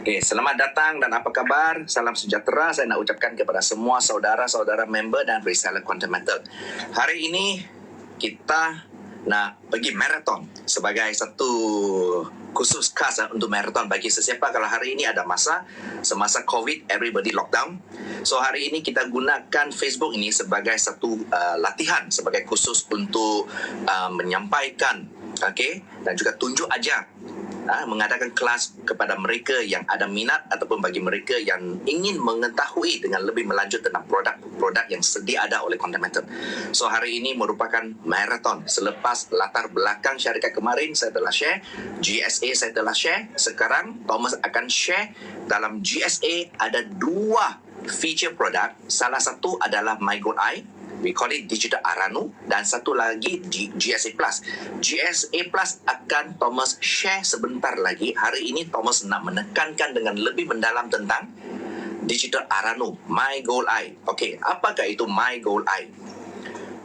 Okay, selamat datang dan apa kabar? Salam sejahtera saya nak ucapkan kepada semua saudara-saudara member dan reseller Quantum Metal. Hari ini kita nak pergi marathon sebagai satu khusus khas untuk marathon bagi sesiapa kalau hari ini ada semasa COVID, everybody lockdown. So hari ini kita gunakan Facebook ini sebagai satu latihan, sebagai khusus untuk menyampaikan, okay, dan juga tunjuk ajar, mengadakan kelas kepada mereka yang ada minat ataupun bagi mereka yang ingin mengetahui dengan lebih melanjut tentang produk-produk yang sedia ada oleh Quantum Metal. So hari ini merupakan marathon. Selepas latar belakang syarikat kemarin saya telah share, GSA saya telah share, sekarang Thomas akan share. Dalam GSA ada 2 feature produk. Salah satu adalah My Gold Eye, we call it Digital Aranu, dan satu lagi GSA Plus. GSA Plus akan Thomas share sebentar lagi. Hari ini Thomas nak menekankan dengan lebih mendalam tentang Digital Aranu, My Gold Eye. Okey, apakah itu My Gold Eye?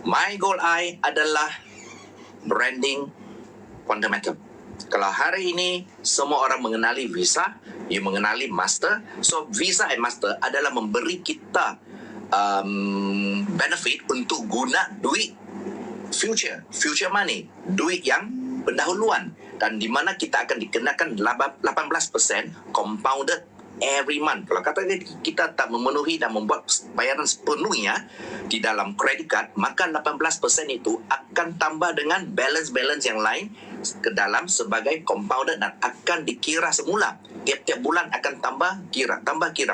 My Gold Eye adalah branding Quantum Metal. Kalau hari ini semua orang mengenali Visa, you mengenali Master. So Visa and Master adalah memberi kita benefit untuk guna duit future money, duit yang pendahuluan, dan di mana kita akan dikenakan 18% compounded every month. Kalau kata kita tak memenuhi dan membuat bayaran sepenuhnya di dalam credit card, maka 18% itu akan tambah dengan balance yang lain ke dalam sebagai compounded dan akan dikira semula. Tiap-tiap bulan akan tambah kira.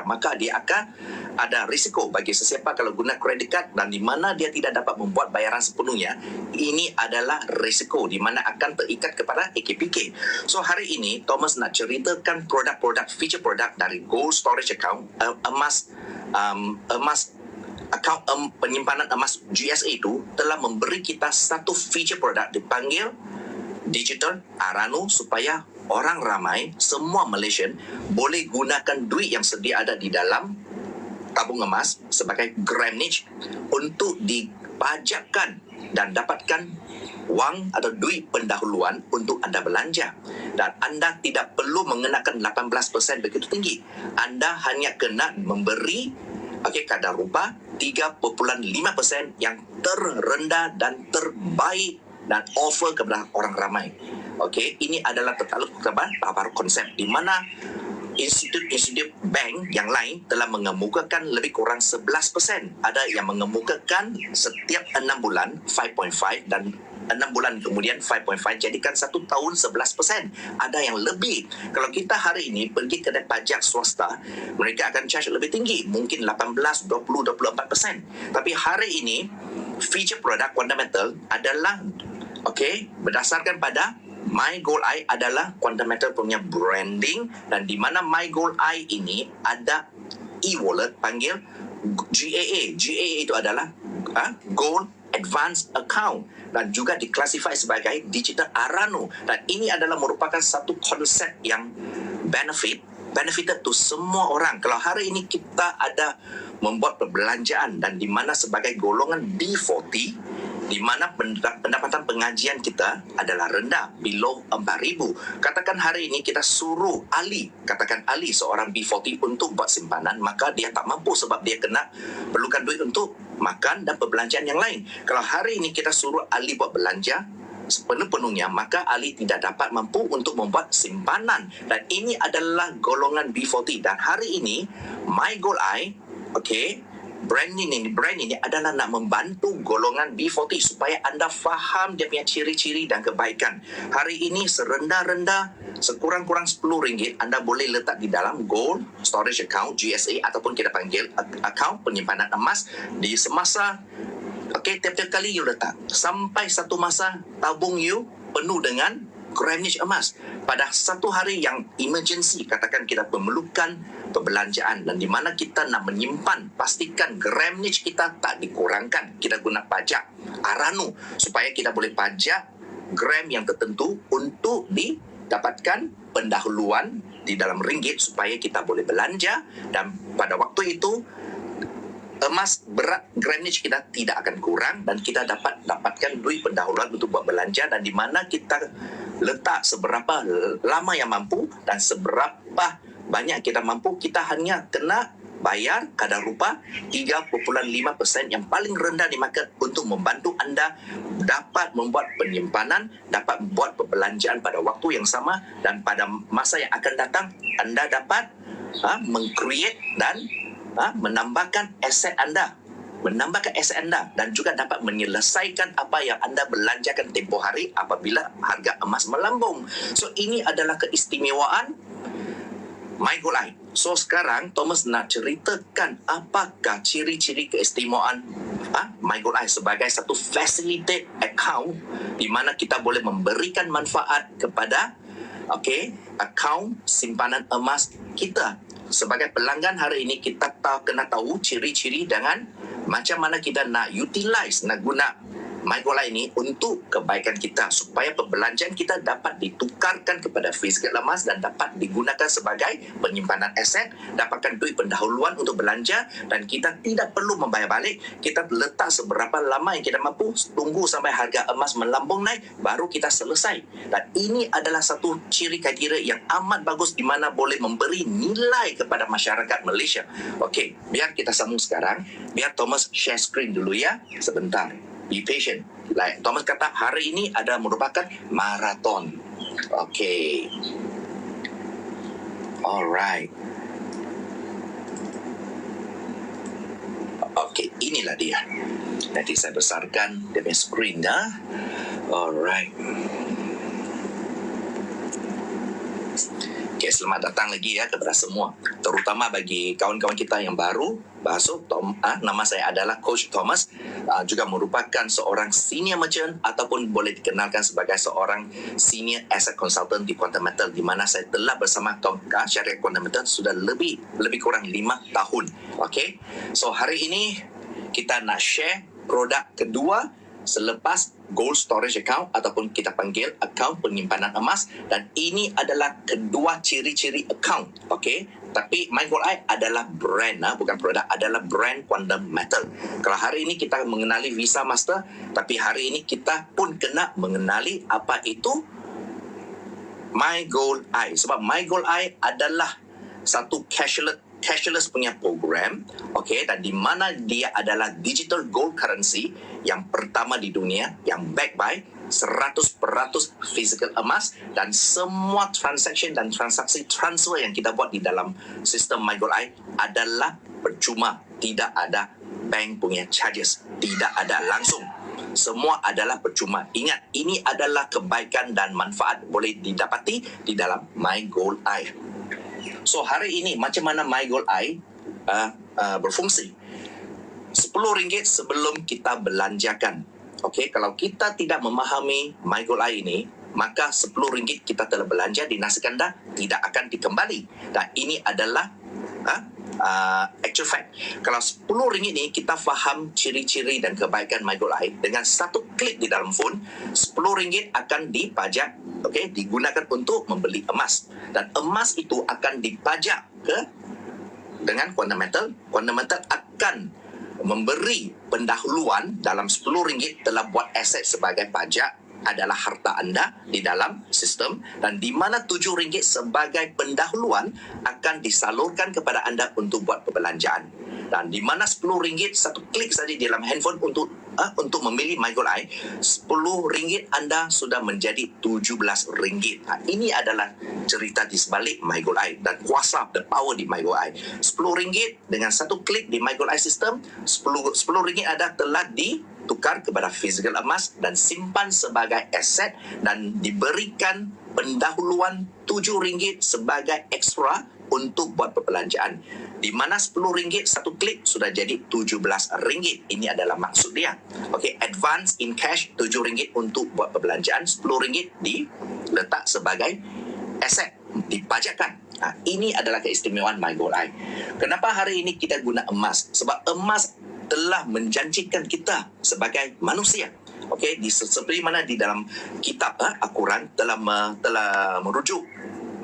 Maka dia akan ada risiko bagi sesiapa kalau guna credit card dan di mana dia tidak dapat membuat bayaran sepenuhnya. Ini adalah risiko di mana akan terikat kepada AKPK. So hari ini Thomas nak ceritakan produk-produk, feature produk dari Gold Storage Account, emas akaun penyimpanan emas GSA itu telah memberi kita satu feature produk dipanggil Digital Aranu, supaya orang ramai, semua Malaysian boleh gunakan duit yang sedia ada di dalam tabung emas sebagai gramage untuk dipajakkan dan dapatkan wang atau duit pendahuluan untuk anda belanja. Dan anda tidak perlu mengenakan 18% begitu tinggi. Anda hanya kena memberi kadar rupa 3.5% yang terendah dan terbaik dan offer kepada orang ramai. Okey, ini adalah baru konsep di mana institut bank yang lain telah mengemukakan lebih kurang 11%. Ada yang mengemukakan setiap 6 bulan 5.5 dan 6 bulan kemudian 5.5, jadikan 1 tahun 11%. Ada yang lebih. Kalau kita hari ini pergi kedai pajak swasta, mereka akan charge lebih tinggi, mungkin 18, 20, 24%. Tapi hari ini feature produk Quantum Metal adalah berdasarkan pada My Gold Eye adalah Quantum Metal punya branding, dan di mana My Gold Eye ini ada e-wallet panggil GAA. GAA itu adalah Gold Advanced Account dan juga diklasifikasi sebagai Digital Aranu, dan ini adalah merupakan satu konsep yang benefited to semua orang. Kalau hari ini kita ada membuat perbelanjaan dan di mana sebagai golongan B40, di mana pendapatan pengajian kita adalah rendah, below 4,000. Katakan hari ini kita suruh Ali seorang B40 untuk buat simpanan, maka dia tak mampu sebab dia perlukan duit untuk makan dan perbelanjaan yang lain. Kalau hari ini kita suruh Ali buat belanja sepenuh-penuhnya, maka Ali tidak dapat mampu untuk membuat simpanan, dan ini adalah golongan B40. Dan hari ini My Gold Eye, brand ini adalah nak membantu golongan B40 supaya anda faham dia punya ciri-ciri dan kebaikan. Hari ini serendah-rendah, sekurang-kurang RM10 anda boleh letak di dalam Gold Storage Account GSA ataupun kita panggil akaun penyimpanan emas di semasa tiap-tiap kali you letak sampai satu masa tabung you penuh dengan gramage emas. Pada satu hari yang emergency, katakan kita memerlukan perbelanjaan dan di mana kita nak menyimpan, pastikan gramage kita tak dikurangkan. Kita guna pajak Aranu supaya kita boleh pajak gram yang tertentu untuk didapatkan pendahuluan di dalam ringgit supaya kita boleh belanja, dan pada waktu itu emas berat gramage kita tidak akan kurang dan kita dapatkan duit pendahuluan untuk buat belanja, dan di mana kita letak seberapa lama yang mampu dan seberapa banyak kita mampu, kita hanya kena bayar kadar rupa 3.5% yang paling rendah di market untuk membantu anda dapat membuat penyimpanan, dapat membuat perbelanjaan pada waktu yang sama, dan pada masa yang akan datang anda dapat meng-create dan menambahkan aset anda dan juga dapat menyelesaikan apa yang anda belanjakan tempoh hari apabila harga emas melambung. So ini adalah keistimewaan MyGoldEye. So sekarang Thomas nak ceritakan apakah ciri-ciri keistimewaan MyGoldEye sebagai satu facilitate account di mana kita boleh memberikan manfaat kepada akaun simpanan emas kita. Sebagai pelanggan hari ini, kita kena tahu ciri-ciri dengan macam mana kita nak utilize, nak guna MyGoldEye ini untuk kebaikan kita, supaya perbelanjaan kita dapat ditukarkan kepada physical emas dan dapat digunakan sebagai penyimpanan aset, dapatkan duit pendahuluan untuk belanja, dan kita tidak perlu membayar balik. Kita letak seberapa lama yang kita mampu, tunggu sampai harga emas melambung naik, baru kita selesai. Dan ini adalah satu ciri kriteria yang amat bagus di mana boleh memberi nilai kepada masyarakat Malaysia. Okey, biar kita sambung sekarang. Biar Thomas share screen dulu ya, sebentar. Be patient. Like Thomas kata, hari ini ada merupakan maraton. Okay. Alright. Okay, inilah dia. Nanti saya besarkan dia punya screen dah. Alright. Okay, selamat datang lagi ya kepada semua. Terutama bagi kawan-kawan kita yang baru masuk. Nama saya adalah Coach Thomas. Juga merupakan seorang senior merchant ataupun boleh dikenalkan sebagai seorang senior asset consultant di Quantum Metal, di mana saya telah bersama syarikat Quantum Metal sudah lebih kurang 5 tahun. Okay. So hari ini kita nak share produk kedua selepas gold storage account ataupun kita panggil akaun penyimpanan emas, dan ini adalah kedua ciri-ciri account. Okey, tapi MyGoldEye adalah brand, bukan produk, adalah brand Quantum Metal. Kalau hari ini kita mengenali Visa Master, tapi hari ini kita pun kena mengenali apa itu MyGoldEye, sebab MyGoldEye adalah satu cashless punya program, okay, dan di mana dia adalah digital gold currency yang pertama di dunia yang backed by 100% physical emas, dan semua transaction dan transaksi transfer yang kita buat di dalam sistem MyGoldEye adalah percuma, tidak ada bank punya charges, tidak ada langsung. Semua adalah percuma. Ingat, ini adalah kebaikan dan manfaat boleh didapati di dalam MyGoldEye. So hari ini macam mana MyGoldEye berfungsi? RM10 sebelum kita belanjakan. Okey, kalau kita tidak memahami MyGoldEye ini, maka RM10 kita telah belanja di nasi kandar tidak akan dikembali. Dan ini adalah actual fact. Kalau RM10 ni kita faham ciri-ciri dan kebaikan MyGoldEye, dengan satu klik di dalam phone, RM10 akan dipajak, okey, digunakan untuk membeli emas, dan emas itu akan dipajak dengan Quantum Metal. Quantum Metal akan memberi pendahuluan dalam RM10 telah buat aset sebagai pajak adalah harta anda di dalam sistem, dan di mana RM7 sebagai pendahuluan akan disalurkan kepada anda untuk buat perbelanjaan, dan di mana RM10 satu klik saja di dalam handphone untuk memilih MyGoldEye, RM10 anda sudah menjadi RM17. Ini adalah cerita di sebalik MyGoldEye dan kuasa, the power di MyGoldEye. RM10 dengan satu klik di MyGoldEye system, RM10 ada telah ditukar kepada physical emas dan simpan sebagai aset, dan diberikan pendahuluan RM7 sebagai ekstra untuk buat perbelanjaan, di mana RM10 satu klik sudah jadi RM17. Ini adalah maksud dia. Okey, advance in cash RM7 untuk buat perbelanjaan, RM10 diletak sebagai aset, dipajakkan. Ini adalah keistimewaan MyGoldEye. Kenapa hari ini kita guna emas? Sebab emas telah menjanjikan kita sebagai manusia. Okey, seperti mana di dalam kitab Al-Quran telah merujuk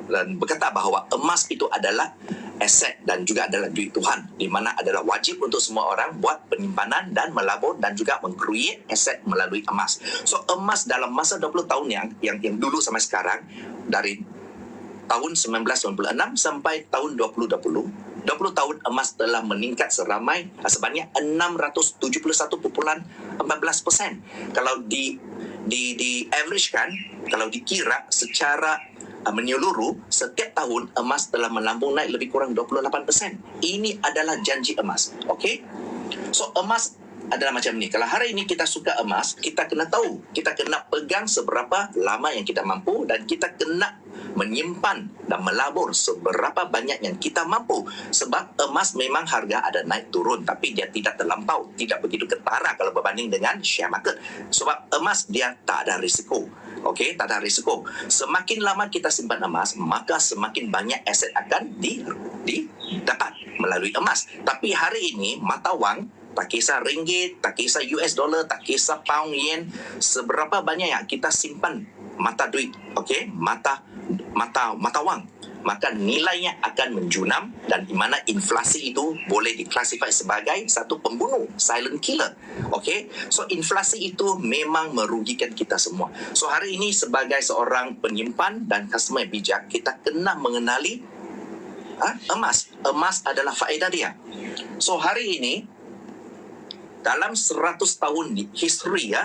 dan berkata bahawa emas itu adalah aset dan juga adalah duit Tuhan, di mana adalah wajib untuk semua orang buat penyimpanan dan melabur dan juga meng-create aset melalui emas. So emas dalam masa 20 tahun yang dulu sampai sekarang, dari tahun 1996 sampai tahun 2020, 20 tahun emas telah meningkat sebanyak 671.14%. Kalau di average kan, kalau dikira secara menyeluruh, setiap tahun emas telah melambung naik lebih kurang 28%. Ini adalah janji emas. Okey? So emas adalah macam ni. Kalau hari ini kita suka emas, kita kena tahu, kita kena pegang seberapa lama yang kita mampu, dan kita kena menyimpan dan melabur seberapa banyak yang kita mampu. Sebab emas memang harga ada naik turun, tapi dia tidak terlampau, tidak begitu ketara kalau berbanding dengan share market. Sebab emas dia tak ada risiko. Okey, tak ada risiko. Semakin lama kita simpan emas, maka semakin banyak aset akan didapat melalui emas. Tapi hari ini mata wang, tak kisah ringgit, tak kisah US dollar, tak kisah pound, yen, seberapa banyak yang kita simpan mata duit, okey, mata wang, maka nilainya akan menjunam, dan di mana inflasi itu boleh diklasifikasi sebagai satu pembunuh, silent killer. Okey, so inflasi itu memang merugikan kita semua. So hari ini sebagai seorang penyimpan dan customer yang bijak, kita kena mengenali emas. Emas adalah faedah dia. So hari ini dalam 100 tahun history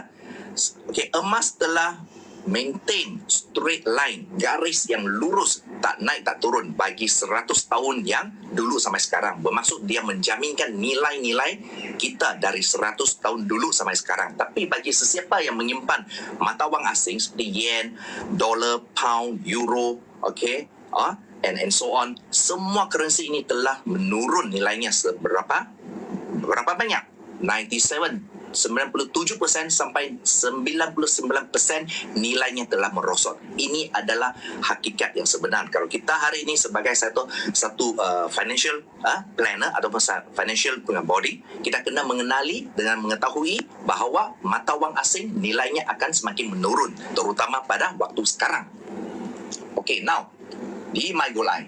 emas telah maintain straight line, garis yang lurus, tak naik tak turun bagi 100 tahun yang dulu sampai sekarang. Bermaksud dia menjaminkan nilai-nilai kita dari 100 tahun dulu sampai sekarang. Tapi bagi sesiapa yang menyimpan mata wang asing seperti yen, dollar, pound, euro, and so on, semua currency ini telah menurun nilainya berapa banyak? 97% sampai 99% nilainya telah merosot. Ini adalah hakikat yang sebenar. Kalau kita hari ini sebagai satu financial planner atau financial body, kita kena mengenali dengan mengetahui bahawa mata wang asing nilainya akan semakin menurun, terutama pada waktu sekarang. Okay, now di MyGoldEye,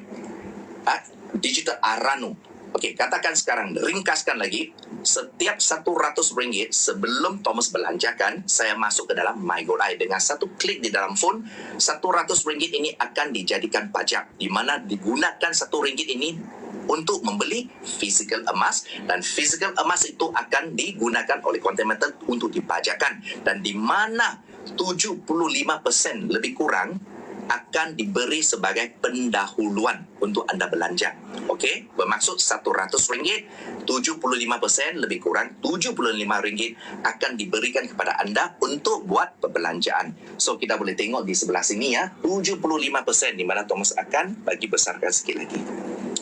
digital Arano. Okey, katakan sekarang, ringkaskan lagi, setiap RM100 sebelum Thomas belanjakan, saya masuk ke dalam MyGoldEye. Dengan satu klik di dalam phone, RM100 ini akan dijadikan pajak, di mana digunakan RM1 ini untuk membeli physical emas, dan physical emas itu akan digunakan oleh container untuk dipajakan, dan di mana 75% lebih kurang akan diberi sebagai pendahuluan untuk anda belanja. Okey, bermaksud RM100, 75% lebih kurang RM75 akan diberikan kepada anda untuk buat perbelanjaan. So kita boleh tengok di sebelah sini 75%, di mana Thomas akan bagi besarkan sikit lagi.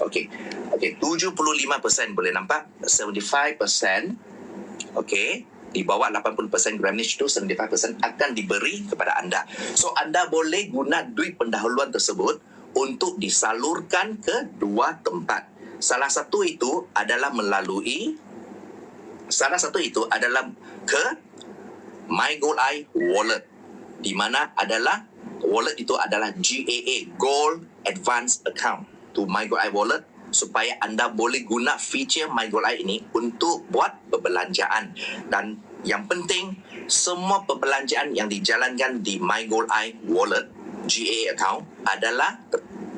Okey, 75% boleh nampak, 75%. Okey, di bawah 80% grammage itu 75% akan diberi kepada anda. So anda boleh guna duit pendahuluan tersebut untuk disalurkan ke dua tempat. Salah satu itu adalah ke MyGoldEye Wallet, di mana adalah wallet itu adalah GAA, Gold Advance Account, to MyGoldEye Wallet, supaya anda boleh guna feature MyGoldEye ini untuk buat perbelanjaan. Dan yang penting, semua perbelanjaan yang dijalankan di MyGoldEye Wallet, GA account, adalah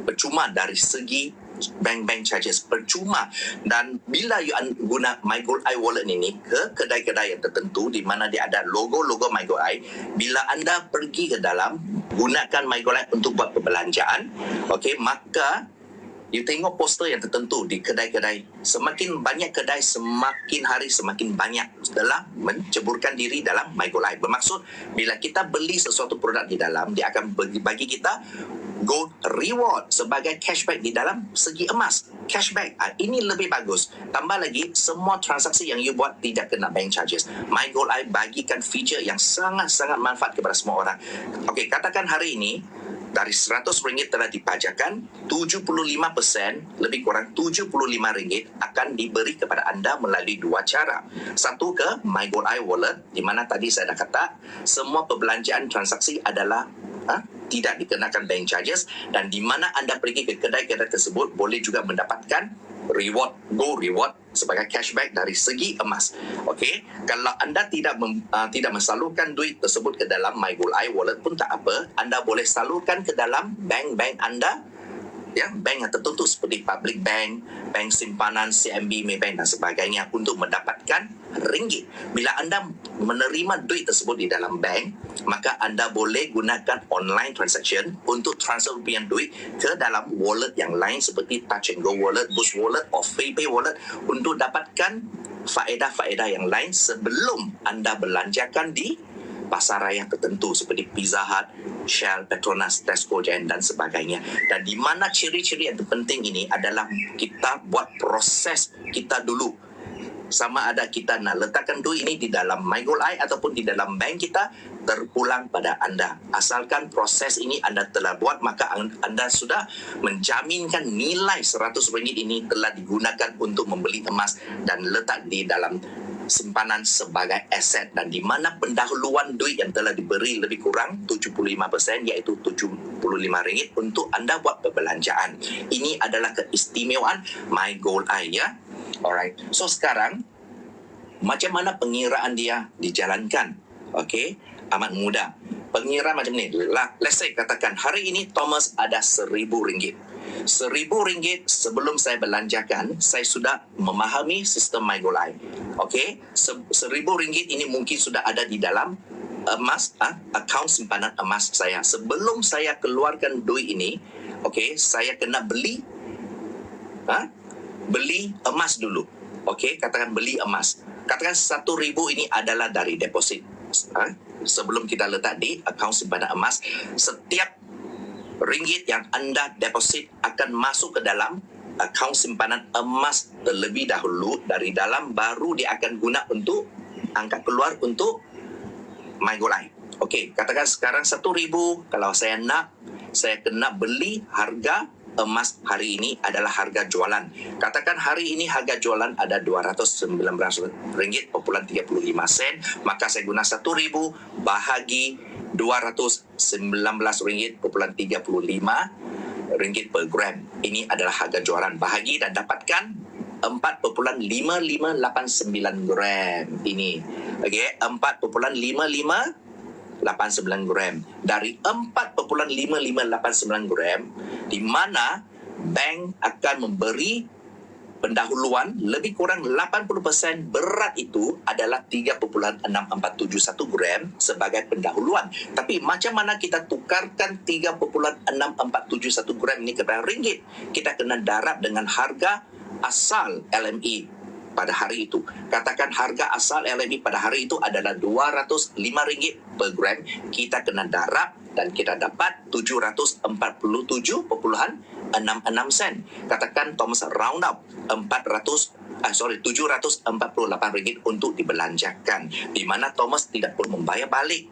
percuma dari segi bank charges, percuma. Dan bila you guna MyGoldEye Wallet ini ke kedai-kedai yang tertentu di mana dia ada logo-logo MyGoldEye, bila anda pergi ke dalam gunakan MyGoldEye untuk buat perbelanjaan, okey, maka you tengok poster yang tertentu di kedai-kedai. Semakin banyak kedai, semakin hari semakin banyak telah menceburkan diri dalam MyGoldEye. Bermaksud, bila kita beli sesuatu produk di dalam, dia akan bagi kita gold reward sebagai cashback di dalam segi emas. Cashback, ini lebih bagus. Tambah lagi, semua transaksi yang you buat tidak kena bank charges. MyGoldEye bagikan feature yang sangat-sangat manfaat kepada semua orang. Okey, katakan hari ini dari RM100 telah dipajakan, 75% lebih kurang RM75 akan diberi kepada anda melalui dua cara. Satu, ke MyGoldEye Wallet, di mana tadi saya dah kata semua perbelanjaan transaksi adalah tidak dikenakan bank charges, dan di mana anda pergi ke kedai-kedai tersebut boleh juga mendapatkan reward, gold reward sebagai cashback dari segi emas. Okey, kalau anda tidak mensalurkan duit tersebut ke dalam MyGoldEye Wallet pun tak apa, anda boleh salurkan ke dalam bank anda ya, bank yang tertentu seperti Public Bank, Bank Simpanan, CMB, Maybank dan sebagainya untuk mendapatkan ringgit. Bila anda menerima duit tersebut di dalam bank, maka anda boleh gunakan online transaction untuk transfer rupiah duit ke dalam wallet yang lain seperti Touch and Go Wallet, Boost Wallet atau FreePay Wallet untuk dapatkan faedah-faedah yang lain sebelum anda belanjakan di pasar raya tertentu seperti Pizza Hut, Shell, Petronas, Tesco, Giant dan sebagainya. Dan di mana ciri-ciri yang terpenting ini adalah kita buat proses kita dulu. Sama ada kita nak letakkan duit ini di dalam MyGoldEye ataupun di dalam bank kita, terpulang pada anda. Asalkan proses ini anda telah buat, maka anda sudah menjaminkan nilai RM100 ini telah digunakan untuk membeli emas dan letak di dalam simpanan sebagai aset, dan di mana pendahuluan duit yang telah diberi lebih kurang 75% iaitu RM75 untuk anda buat perbelanjaan. Ini adalah keistimewaan MyGoldEye, ya. Alright. So sekarang macam mana pengiraan dia dijalankan? Okey, amat mudah. Pengiraan macam ni. Let's say katakan hari ini Thomas ada RM1,000. RM1,000 sebelum saya belanjakan, saya sudah memahami sistem MyGoldEye. Okey, RM1,000 ini mungkin sudah ada di dalam emas, akaun simpanan emas saya. Sebelum saya keluarkan duit ini, okey, saya kena beli emas dulu. Okey, katakan beli emas. Katakan RM1,000 ini adalah dari deposit. Sebelum kita letak di akaun simpanan emas, setiap ringgit yang anda deposit akan masuk ke dalam akaun simpanan emas terlebih dahulu. Dari dalam baru dia akan guna untuk angkat keluar untuk MyGoldEye. Okey, katakan sekarang RM1,000. Kalau saya nak, saya kena beli harga emas hari ini adalah harga jualan. Katakan hari ini harga jualan ada RM219.35, maka saya guna RM1,000 bahagi RM219.35 per gram. Ini adalah harga jualan. Bahagi dan dapatkan 4.5589 gram. Ini. Okey, 4.5589 gram. Dari 4.5589 gram, di mana bank akan memberi pendahuluan lebih kurang 80%, berat itu adalah 3.6471 gram sebagai pendahuluan. Tapi macam mana kita tukarkan 3.6471 gram ini kepada ringgit? Kita kena darab dengan harga asal LME pada hari itu. Katakan harga asal LME pada hari itu adalah RM205 per gram. Kita kena darab dan kita dapat 747.66 sen. Katakan Thomas round up RM748 untuk dibelanjakan, di mana Thomas tidak perlu membayar balik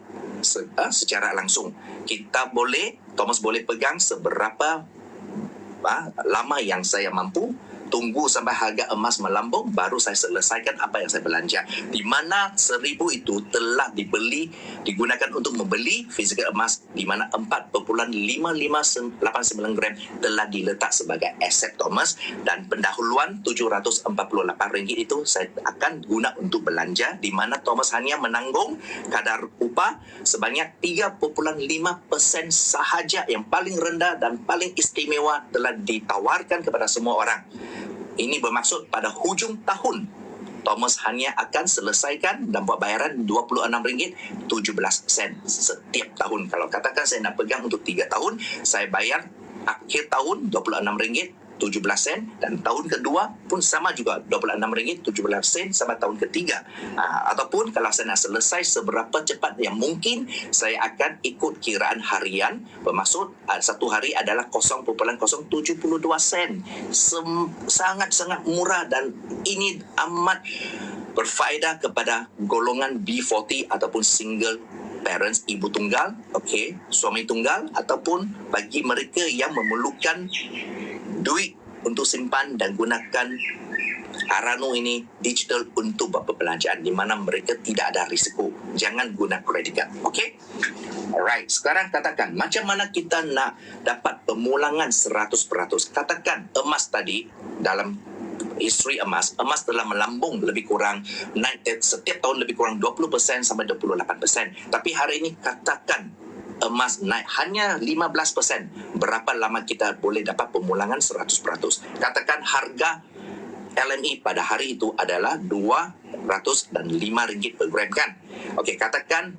secara langsung. Thomas boleh pegang seberapa lama yang saya mampu, tunggu sampai harga emas melambung, baru saya selesaikan apa yang saya belanja. Di mana RM1,000 itu telah digunakan untuk membeli fizikal emas, di mana 4.5589 gram telah diletak sebagai aset Thomas, dan pendahuluan RM748 itu saya akan guna untuk belanja, di mana Thomas hanya menanggung kadar upah sebanyak 3.5% sahaja, yang paling rendah dan paling istimewa telah ditawarkan kepada semua orang. Ini bermaksud pada hujung tahun Thomas hanya akan selesaikan dan buat bayaran RM26.17 setiap tahun. Kalau katakan saya nak pegang untuk 3 tahun, saya bayar akhir tahun RM26.17, dan tahun kedua pun sama juga RM26.17 sampai tahun ketiga. Ataupun kalau saya nak selesai seberapa cepat yang mungkin, saya akan ikut kiraan harian, bermaksud satu hari adalah 0.072 sen. Sangat-sangat murah, dan ini amat berfaedah kepada golongan B40 ataupun single parents, ibu tunggal, okey, suami tunggal, ataupun bagi mereka yang memerlukan duit untuk simpan dan gunakan Arano ini digital untuk buat perbelanjaan, di mana mereka tidak ada risiko. Jangan guna kredit card. Okey? Alright, sekarang katakan macam mana kita nak dapat pemulangan 100%. Katakan emas tadi, dalam history emas telah melambung lebih kurang naik setiap tahun lebih kurang 20% sampai 28%. Tapi hari ini katakan emas naik hanya 15%, berapa lama kita boleh dapat pemulangan 100%? Katakan harga LME pada hari itu adalah RM205 per gram kan? Okey, katakan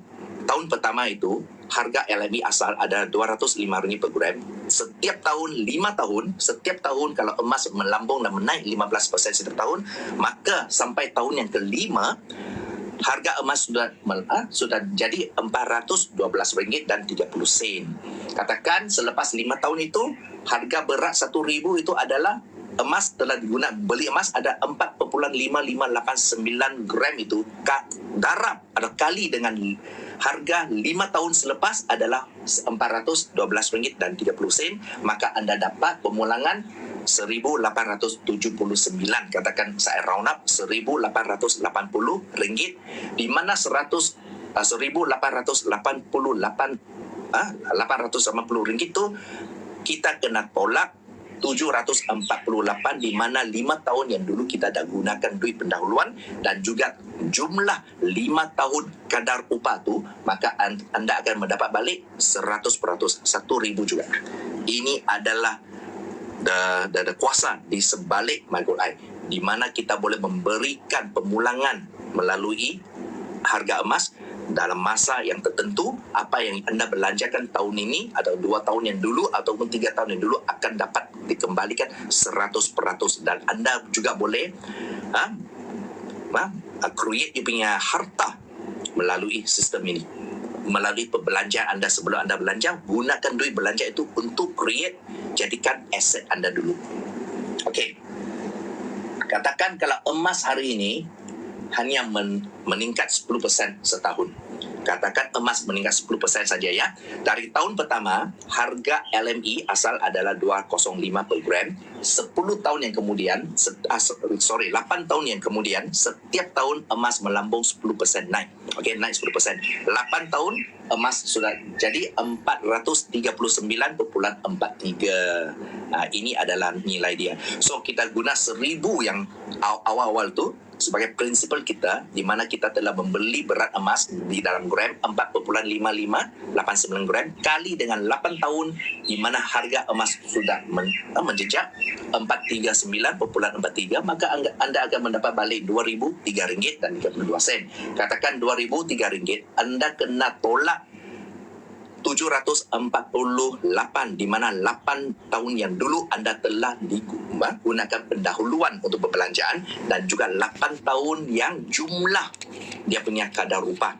tahun pertama itu harga LME asal ada RM205 per gram. Setiap tahun 5 tahun, setiap tahun kalau emas melambung dan menaik 15% setiap tahun, maka sampai tahun yang kelima harga emas sudah jadi RM412.30. Katakan selepas 5 tahun itu harga berat 1,000 itu adalah emas telah digunakan, beli emas ada 4.5589 gram itu darab atau kali dengan harga 5 tahun selepas adalah RM412.30, maka anda dapat pemulangan 1,879. Katakan saya round up RM1,880, di mana 1,880 itu kita kena tolak 748, di mana 5 tahun yang dulu kita dah gunakan duit pendahuluan dan juga jumlah 5 tahun kadar upah tu, maka anda akan mendapat balik 100%, 1,000 juga. Ini adalah the kuasa di sebalik MyGoldEye, di mana kita boleh memberikan pemulangan melalui harga emas dalam masa yang tertentu. Apa yang anda belanjakan tahun ini atau 2 tahun yang dulu ataupun 3 tahun yang dulu akan dapat dikembalikan 100%, dan anda juga boleh create you punya harta melalui sistem ini, melalui perbelanjaan anda. Sebelum anda belanja, gunakan duit belanja itu untuk create, jadikan aset anda dulu. Okey, katakan kalau emas hari ini hanya meningkat 10% setahun. Katakan emas meningkat 10% saja ya. Dari tahun pertama, harga LME asal adalah 205 per gram. 10 tahun yang kemudian, 8 tahun yang kemudian, setiap tahun emas melambung 10% naik. Okey, naik 10%. 8 tahun emas sudah jadi 439.43. Ini adalah nilai dia. So kita guna 1,000 yang awal-awal tu sebagai prinsipal kita, di mana kita telah membeli berat emas di dalam gram 4.5589 gram kali dengan 8 tahun, di mana harga emas sudah menjejak 439.43, maka anda akan mendapat balik RM2,003.32. Katakan RM2,003, anda kena tolak 748, di mana 8 tahun yang dulu anda telah digunakan pendahuluan untuk perbelanjaan, dan juga 8 tahun yang jumlah dia punya kadar upah.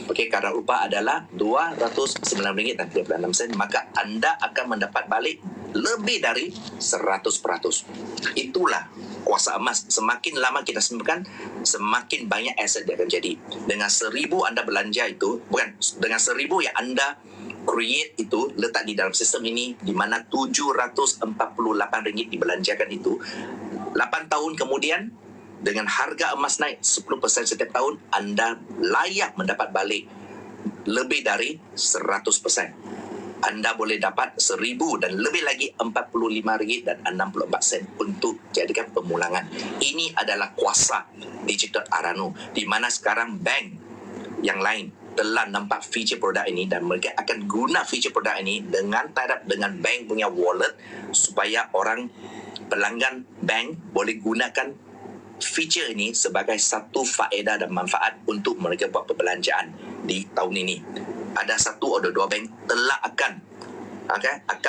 Okey, kadar upah adalah RM209.36, maka anda akan mendapat balik lebih dari 100%. Itulah kuasa emas. Semakin lama kita simpan, semakin banyak aset dia akan jadi. Dengan 1,000 anda belanja itu, bukan, dengan 1,000 yang anda create itu, letak di dalam sistem ini, di mana RM748 dibelanjakan itu, 8 tahun kemudian dengan harga emas naik 10% setiap tahun, anda layak mendapat balik lebih dari 100%. Anda boleh dapat 1,000 dan lebih lagi RM45.64 untuk jadikan pemulangan. Ini adalah kuasa digital Arano, di mana sekarang bank yang lain telah nampak feature produk ini, dan mereka akan guna feature produk ini dengan tie-up dengan bank punya wallet, supaya orang pelanggan bank boleh gunakan feature ini sebagai satu faedah dan manfaat untuk mereka buat perbelanjaan di tahun ini. Ada satu atau dua bank telah akan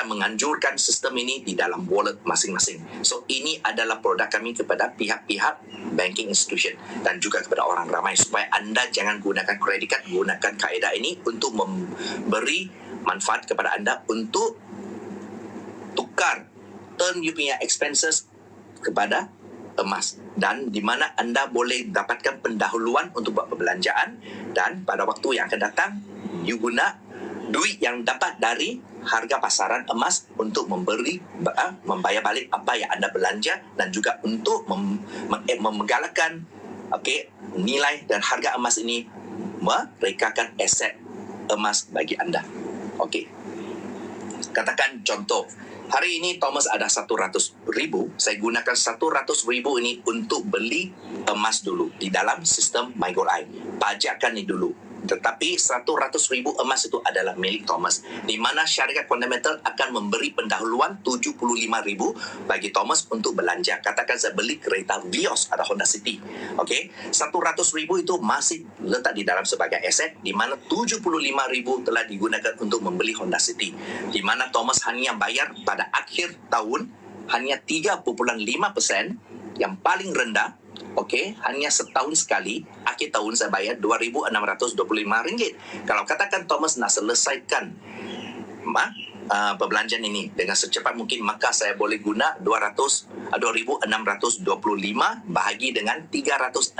menganjurkan sistem ini di dalam wallet masing-masing. So ini adalah produk kami kepada pihak-pihak banking institution dan juga kepada orang ramai, supaya anda jangan gunakan credit card, gunakan kaedah ini untuk memberi manfaat kepada anda untuk tukar, turn you punya expenses kepada emas, dan di mana anda boleh dapatkan pendahuluan untuk buat perbelanjaan, dan pada waktu yang akan datang you guna duit yang dapat dari harga pasaran emas untuk membayar balik apa yang anda belanja, dan juga untuk menggalakkan nilai dan harga emas ini merekakan aset emas bagi anda. Katakan contoh, hari ini Thomas ada 100,000, saya gunakan 100,000 ini untuk beli emas dulu di dalam sistem MyGoldEye. Pajakkan ni dulu. Tetapi 100,000 emas itu adalah milik Thomas, di mana syarikat fundamental akan memberi pendahuluan 75,000 bagi Thomas untuk belanja. Katakan saya beli kereta Vios atau Honda City. Okey, 100,000 itu masih letak di dalam sebagai aset, di mana 75,000 telah digunakan untuk membeli Honda City, di mana Thomas hanya bayar pada akhir tahun hanya 3.5% yang paling rendah. Okey, hanya setahun sekali. Akhir tahun saya bayar RM2,625. Kalau katakan Thomas nak selesaikan perbelanjaan ini dengan secepat mungkin, maka saya boleh guna 2,625 bahagi dengan 365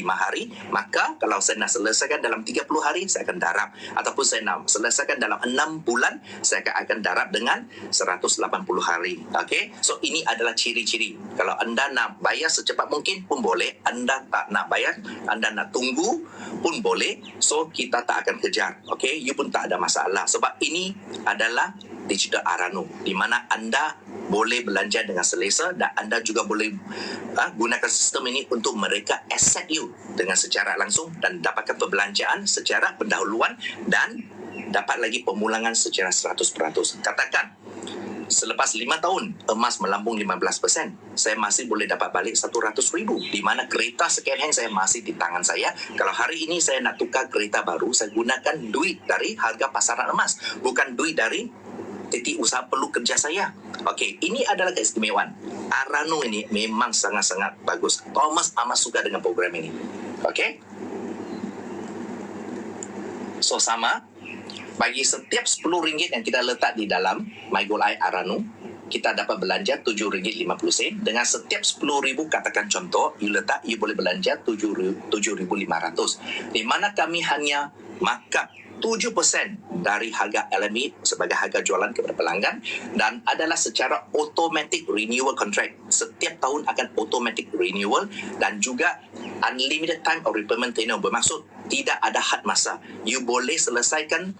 hari. Maka kalau saya nak selesaikan dalam 30 hari, saya akan darab. Ataupun saya nak selesaikan dalam 6 bulan, saya akan darab dengan 180 hari. Okey, so ini adalah ciri-ciri. Kalau anda nak bayar secepat mungkin pun boleh, anda tak nak bayar, anda nak tunggu pun boleh. So kita tak akan kejar. Okey, you pun tak ada masalah, sebab ini adalah digital Arano, di mana anda boleh belanja dengan selesa dan anda juga boleh gunakan sistem ini untuk mereka accept you dengan secara langsung dan dapatkan perbelanjaan secara pendahuluan dan dapat lagi pemulangan secara 100%. Katakan selepas 5 tahun emas melambung 15%, saya masih boleh dapat balik 100,000, di mana kereta second hand saya masih di tangan saya. Kalau hari ini saya nak tukar kereta baru, saya gunakan duit dari harga pasaran emas, bukan duit dari titik usaha perlu kerja saya. Okey, ini adalah keistimewaan. Arano ini memang sangat-sangat bagus. Thomas amat suka dengan program ini. Okey. So sama, bagi setiap RM10 yang kita letak di dalam MyGoldEye Arano, kita dapat belanja RM7.50. Dengan setiap 10,000, katakan contoh, you boleh belanja 7,500. Di mana kami hanya markup 7% dari harga LME sebagai harga jualan kepada pelanggan, dan adalah secara automatic renewal contract. Setiap tahun akan automatic renewal dan juga unlimited time of repayment tenure, bermaksud tidak ada had masa. You boleh selesaikan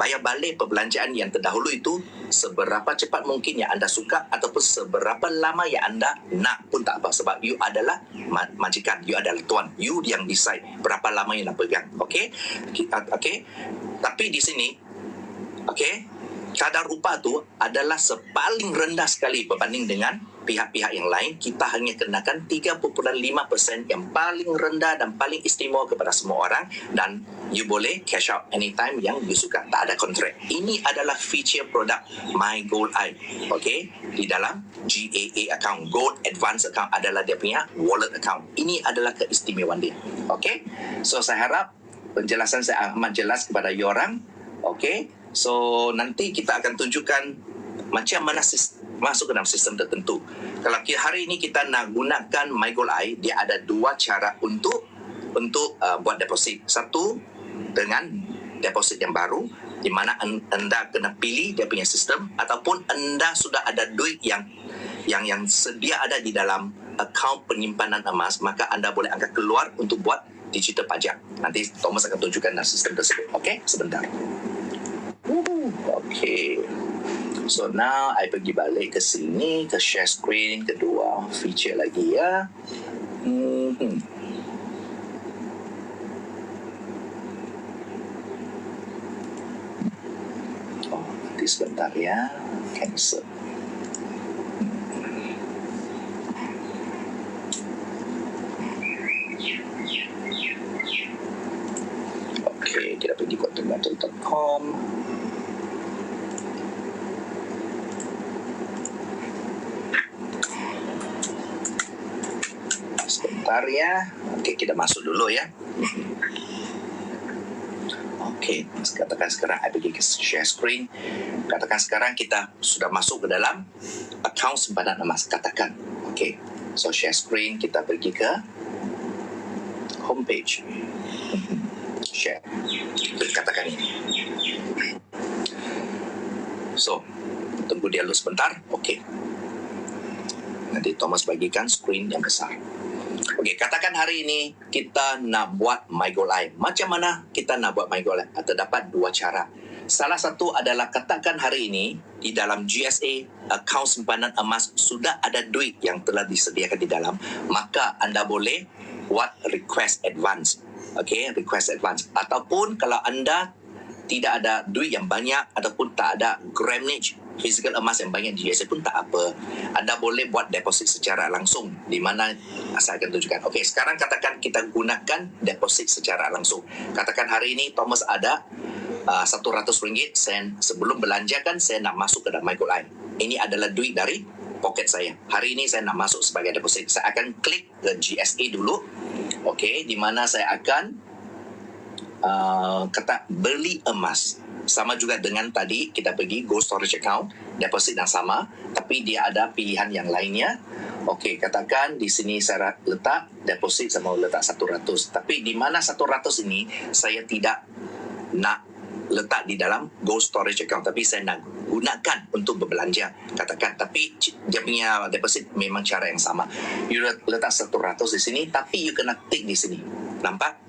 bayar balik perbelanjaan yang terdahulu itu seberapa cepat mungkin yang anda suka, ataupun seberapa lama yang anda nak pun tak apa, sebab you adalah majikan, you adalah tuan, you yang decide berapa lama yang nak pegang. Okey, tapi di sini kadar upah tu adalah sepaling rendah sekali berbanding dengan pihak-pihak yang lain. Kita hanya kenakan 3.5% yang paling rendah dan paling istimewa kepada semua orang, dan you boleh cash out anytime yang you suka, tak ada kontrak. Ini adalah feature produk MyGoldEye. Okey, di dalam GAA account, Gold Advance account adalah dia punya wallet account. Ini adalah keistimewaan dia. Okey, so saya harap penjelasan saya amat jelas kepada you orang. Okey, so nanti kita akan tunjukkan macam mana masuk ke dalam sistem tertentu. Kalau hari ini kita nak gunakan MyGoldEye, dia ada dua cara untuk buat deposit. Satu dengan deposit yang baru, di mana anda kena pilih dia punya sistem, ataupun anda sudah ada duit yang sedia ada di dalam akaun penyimpanan emas, maka anda boleh angkat keluar untuk buat digital pajak. Nanti Thomas akan tunjukkan sistem tersebut. Okey, sebentar. Okey. So now I pergi balik ke sini, ke share screen kedua, feature lagi ya. Oh, nanti sebentar ya. Cancel. Okay, kita pergi ke automatic.com. Sebentar ya. Okey, kita masuk dulu ya. Okey, katakan sekarang I pergi ke share screen. Katakan sekarang kita sudah masuk ke dalam akaun simpanan emas. Katakan. Okey. So share screen, kita pergi ke homepage. Share. Katakan ini. So, tunggu dia dulu sebentar. Okey. Nanti Thomas bagikan screen yang besar. Okey, katakan hari ini kita nak buat MyGoldEye. Macam mana kita nak buat MyGoldEye? Terdapat dua cara. Salah satu adalah katakan hari ini di dalam GSA, akaun simpanan emas sudah ada duit yang telah disediakan di dalam, maka anda boleh buat request advance. Okay, request advance. Ataupun kalau anda tidak ada duit yang banyak ataupun tak ada gramage physical emas yang banyak di GSA pun tak apa. Anda boleh buat deposit secara langsung, di mana saya akan tunjukkan. Okey, sekarang katakan kita gunakan deposit secara langsung. Katakan hari ini Thomas ada RM100. Saya sebelum belanjakan saya nak masuk ke dalam MyGoldEye. Ini adalah duit dari poket saya. Hari ini saya nak masuk sebagai deposit. Saya akan klik ke GSA dulu. Okey, di mana saya akan kata beli emas. Sama juga dengan tadi kita pergi gold storage account, deposit yang sama, tapi dia ada pilihan yang lainnya. Okey, katakan di sini saya letak deposit sama letak 100. Tapi di mana 100 ini saya tidak nak letak di dalam gold storage account, tapi saya nak gunakan untuk berbelanja, katakan. Tapi dia punya deposit memang cara yang sama. You letak 100 di sini, tapi you kena tick di sini. Nampak?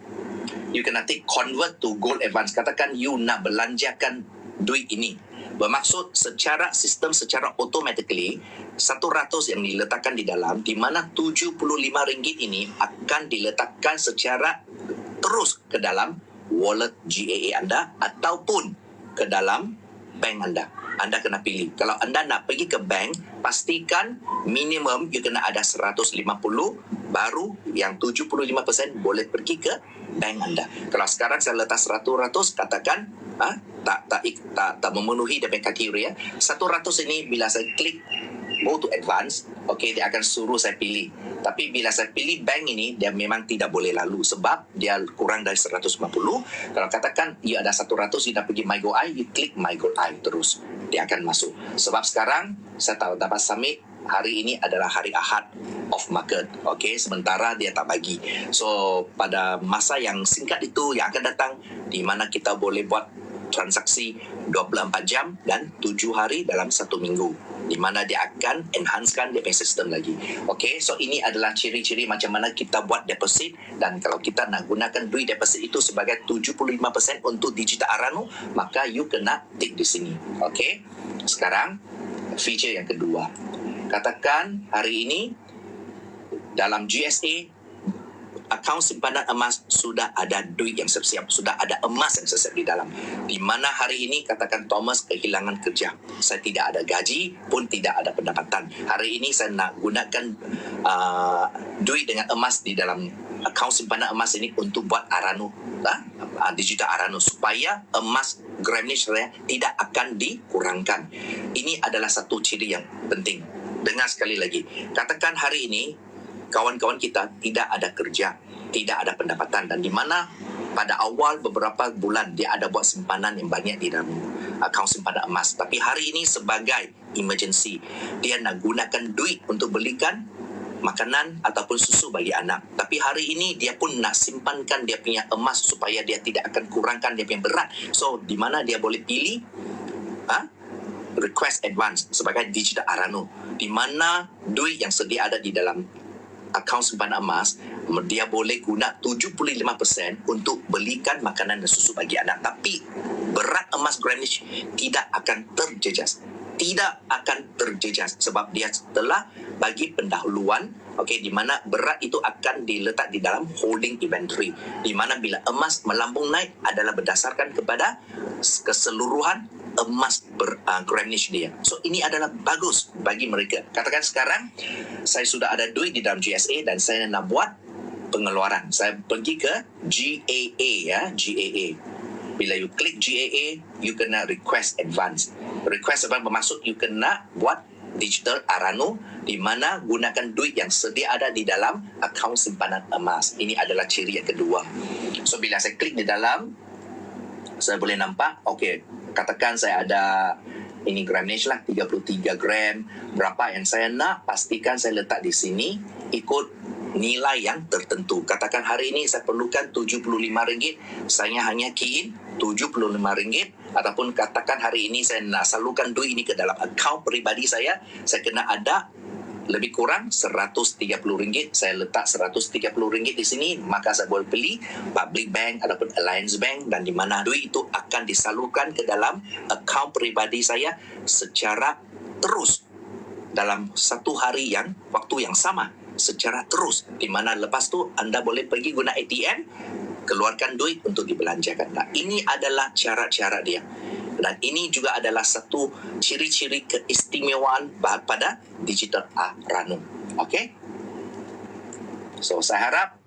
You kena tick convert to gold advance. Katakan you nak belanjakan duit ini. Bermaksud secara sistem, secara automatically 100 yang diletakkan di dalam, di mana RM75 ini akan diletakkan secara terus ke dalam wallet GAA anda ataupun ke dalam bank anda. Anda kena pilih. Kalau anda nak pergi ke bank, pastikan minimum you kena ada 150, baru yang 75% boleh pergi ke bank anda. Kalau sekarang saya letak 100, katakan tak memenuhi dia punya kriteria. 100 ini bila saya klik go to advance, okey, dia akan suruh saya pilih. Tapi bila saya pilih bank ini, dia memang tidak boleh lalu sebab dia kurang dari 150. Kalau katakan you ada 100, you nak pergi MyGoldEye, you klik MyGoldEye terus, dia akan masuk. Sebab sekarang saya tahu dapat submit, hari ini adalah hari Ahad off market. Okey, sementara dia tak bagi. So pada masa yang singkat itu yang akan datang, di mana kita boleh buat transaksi 24 jam dan 7 hari dalam 1 minggu, di mana dia akan enhancekan dia punya sistem lagi. Okey, so ini adalah ciri-ciri macam mana kita buat deposit. Dan kalau kita nak gunakan duit deposit itu sebagai 75% untuk digital Arano, maka you kena tick di sini. Okey, sekarang feature yang kedua. Katakan hari ini dalam GSA akaun simpanan emas sudah ada duit yang siap, sudah ada emas yang siap di dalam. Di mana hari ini katakan Thomas kehilangan kerja, saya tidak ada gaji pun tidak ada pendapatan. Hari ini saya nak gunakan duit dengan emas di dalam akaun simpanan emas ini untuk buat Arano, digital Arano, supaya emas gramage saya tidak akan dikurangkan. Ini adalah satu ciri yang penting. Dengar sekali lagi. Katakan hari ini kawan-kawan kita tidak ada kerja, tidak ada pendapatan, dan di mana pada awal beberapa bulan dia ada buat simpanan yang banyak di dalam akaun simpanan emas. Tapi hari ini sebagai emergency, dia nak gunakan duit untuk belikan makanan ataupun susu bagi anak. Tapi hari ini dia pun nak simpankan dia punya emas supaya dia tidak akan kurangkan dia punya berat. So di mana dia boleh pilih request advance sebagai digital Arano, di mana duit yang sedia ada di dalam akaun simpanan emas, dia boleh guna 75% untuk belikan makanan dan susu bagi anak. Tapi berat emas gramage tidak akan terjejas. Tidak akan terjejas sebab dia telah bagi pendahuluan, okey, di mana berat itu akan diletak di dalam holding inventory, di mana bila emas melambung naik adalah berdasarkan kepada keseluruhan emas gramage dia. So ini adalah bagus bagi mereka. Katakan sekarang saya sudah ada duit di dalam GSA dan saya nak buat pengeluaran. Saya pergi ke GAA, ya, GAA. Bila you klik GAA, you kena request advance. Request advance bermaksud you kena buat digital Arano, di mana gunakan duit yang sedia ada di dalam akaun simpanan emas. Ini adalah ciri yang kedua. So bila saya klik di dalam, saya boleh nampak, okey, katakan saya ada ini gramage lah, 33 gram. Berapa yang saya nak, pastikan saya letak di sini ikut nilai yang tertentu. Katakan hari ini saya perlukan RM75, saya hanya key in RM75. Ataupun katakan hari ini saya nak salurkan duit ini ke dalam akaun peribadi saya kena ada lebih kurang RM130. Saya letak RM130 di sini, maka saya boleh pilih public bank ataupun alliance bank, dan di mana duit itu akan disalurkan ke dalam akaun peribadi saya secara terus dalam satu hari yang waktu yang sama. secara terus, di mana lepas tu anda boleh pergi guna ATM, keluarkan duit untuk dibelanjakan. Nah, ini adalah cara-cara dia. Dan ini juga adalah satu ciri-ciri keistimewaan pada digital Arano. Okay? So, saya harap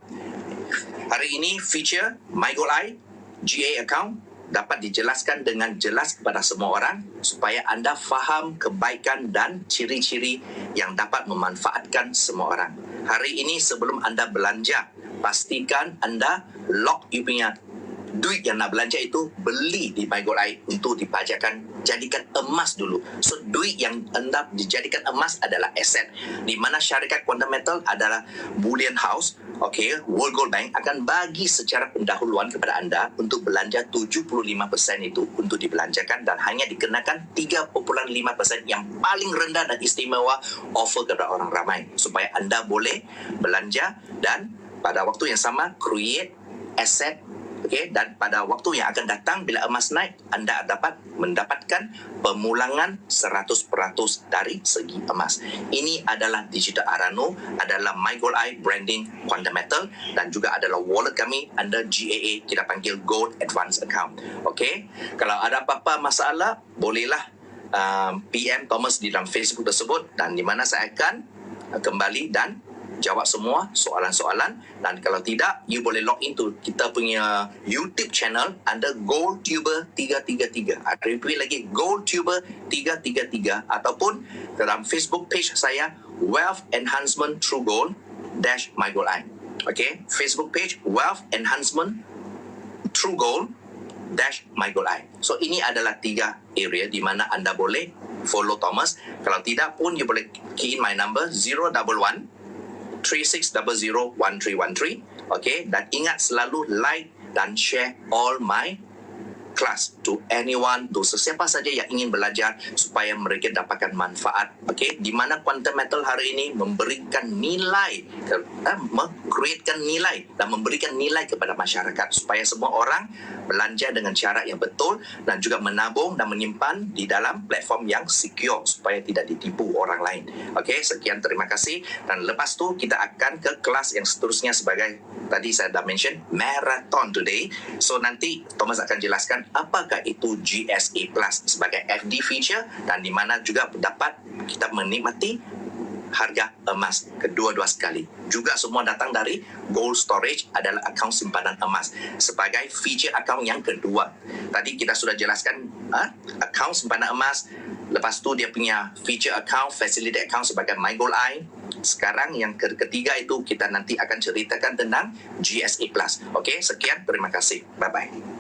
hari ini feature MyGoldEye GA account dapat dijelaskan dengan jelas kepada semua orang supaya anda faham kebaikan dan ciri-ciri yang dapat memanfaatkan semua orang. Hari ini sebelum anda belanja, pastikan anda lock you punya duit yang nak belanja itu, beli di MyGoldEye untuk dipajakan, jadikan emas dulu. So, duit yang anda dijadikan emas adalah aset. Di mana syarikat fundamental adalah bullion house, okay, World Gold Bank akan bagi secara pendahuluan kepada anda untuk belanja 75% itu untuk dibelanjakan dan hanya dikenakan 3.5% yang paling rendah dan istimewa offer kepada orang ramai supaya anda boleh belanja dan pada waktu yang sama create aset. Okay, dan pada waktu yang akan datang bila emas naik, anda dapat mendapatkan pemulangan 100% dari segi emas. Ini adalah Digital Arano, adalah MyGoldEye branding fundamental dan juga adalah wallet kami under GAA, kita panggil Gold Advance Account. Okay, kalau ada apa-apa masalah, bolehlah PM Thomas di dalam Facebook tersebut dan di mana saya akan kembali dan jawab semua soalan-soalan. Dan kalau tidak, you boleh log into kita punya YouTube channel under GoldTuber 333. Repeat lagi, GoldTuber 333 ataupun dalam Facebook page saya Wealth Enhancement True Gold MyGoldEye. Okay, Facebook page Wealth Enhancement True Gold MyGoldEye. So ini adalah 3 area di mana anda boleh follow Thomas. Kalau tidak pun, you boleh key in my number 011 36001313. Okay, dan ingat selalu like dan share all my class to anyone, to sesiapa saja yang ingin belajar supaya mereka dapatkan manfaat. Okay, di mana Quantum Metal hari ini memberikan nilai, createkan nilai dan memberikan nilai kepada masyarakat supaya semua orang belanja dengan cara yang betul dan juga menabung dan menyimpan di dalam platform yang secure supaya tidak ditipu orang lain. Okay, sekian, terima kasih. Dan lepas tu kita akan ke kelas yang seterusnya sebagai tadi saya dah mention marathon today. So nanti Thomas akan jelaskan apakah itu GSA Plus sebagai FD feature dan di mana juga dapat kita menikmati harga emas kedua-dua sekali. Juga semua datang dari Gold Storage, adalah akaun simpanan emas sebagai feature akaun yang kedua. Tadi kita sudah jelaskan akaun simpanan emas, lepas tu dia punya feature account, facility account sebagai MyGoldEye. Sekarang yang ketiga itu kita nanti akan ceritakan tentang GSA Plus. Okey, sekian, terima kasih. Bye-bye.